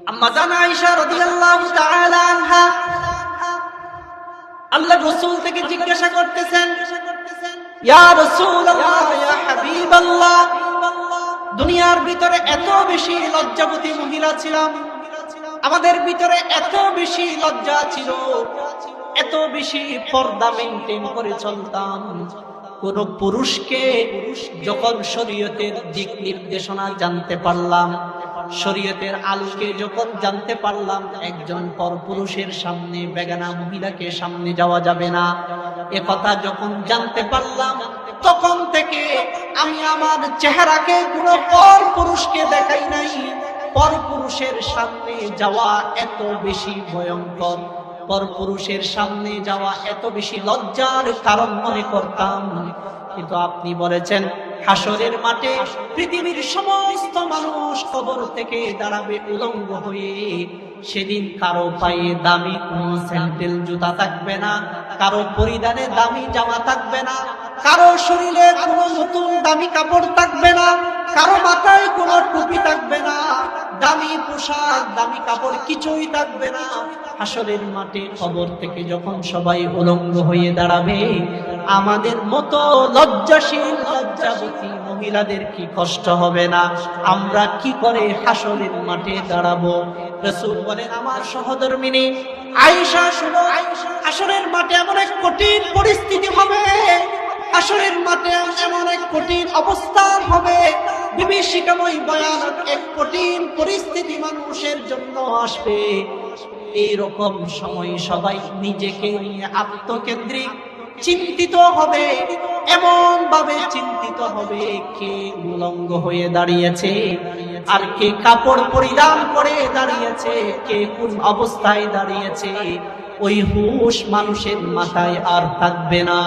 আম্মা জান আয়েশা রাদিয়াল্লাহু তাআলা আনহা আল্লাহর রাসূল থেকে জিজ্ঞাসা করতেছেন, ইয়া রাসূলুল্লাহ, ইয়া হাবিবাল্লাহ, দুনিয়ার ভিতরে এত বেশি লজ্জাবতী মহিলা ছিলাম, আমাদের ভিতরে এত বেশি লজ্জা ছিল, এত বেশি পর্দা মেইনটেইন করে চলতাম, কোন পুরুষকে যখন শরীয়তের দিক নির্দেশনা জানতে পারলাম, শরীয়তের আলোকে যখন জানতে পারলাম একজন পরপুরুষের সামনে বেগানা মহিলাকে সামনে যাওয়া যাবে না, এ কথা যখন জানতে পারলাম, তখন থেকে আমি আমার চেহারাকে কোনো পরপুরুষকে দেখাই নাই। পরপুরুষের সামনে যাওয়া এত বেশি ভয়ঙ্কর, পরপুরুষের সামনে যাওয়া এত বেশি লজ্জার কারণ মনে করতাম। কিন্তু আপনি বলেছেন হাসরের মাঠে পৃথিবীর সমস্ত মানুষ কবর থেকে দাঁড়াবে উলঙ্গ হয়ে, সেদিন কারো পায়ে দামি কোনো স্যান্ডেল জুতা থাকবে না, কারো পরিধানে দামি জামা থাকবে না, কারো শরীরে কোনো নতুন দামি কাপড় থাকবে না, কারো মাথায় কোনো টুপি থাকবে না, দামি পোশাক দামি কাপড় কিছুই থাকবে না। হাসরের মাঠে কবর থেকে যখন সবাই উলঙ্গ হয়ে দাঁড়াবে, আমাদের মতো লজ্জাশীল লজ্জাবতী মহিলাদের কি কষ্ট হবে না? আমরা কি করে হাসরের মাঠে দাঁড়াবো? রাসূল বলেন, আমার সহধর্মিনী আয়েশা শুনো, হাসরের মাঠে এমন এক কঠিন পরিস্থিতি হবে, হাসরের মাঠে এমন এক কঠিন অবস্থান হবে, বিভীষিকাময় ভয়ানক এক কঠিন পরিস্থিতি মানুষের জন্য আসবে। এইরকম সময় সবাই নিজেকে নিয়ে আত্মকেন্দ্রিক চিন্তিত হবে, এমন ভাবে চিন্তিত হবে কে উলঙ্গ হয়ে দাঁড়িয়েছে আর কে কাপড় পরিধান করে দাঁড়িয়েছে, কে কোন অবস্থায় দাঁড়িয়েছে। ওই হুঁশ মানুষের মাথায় আর থাকবে না।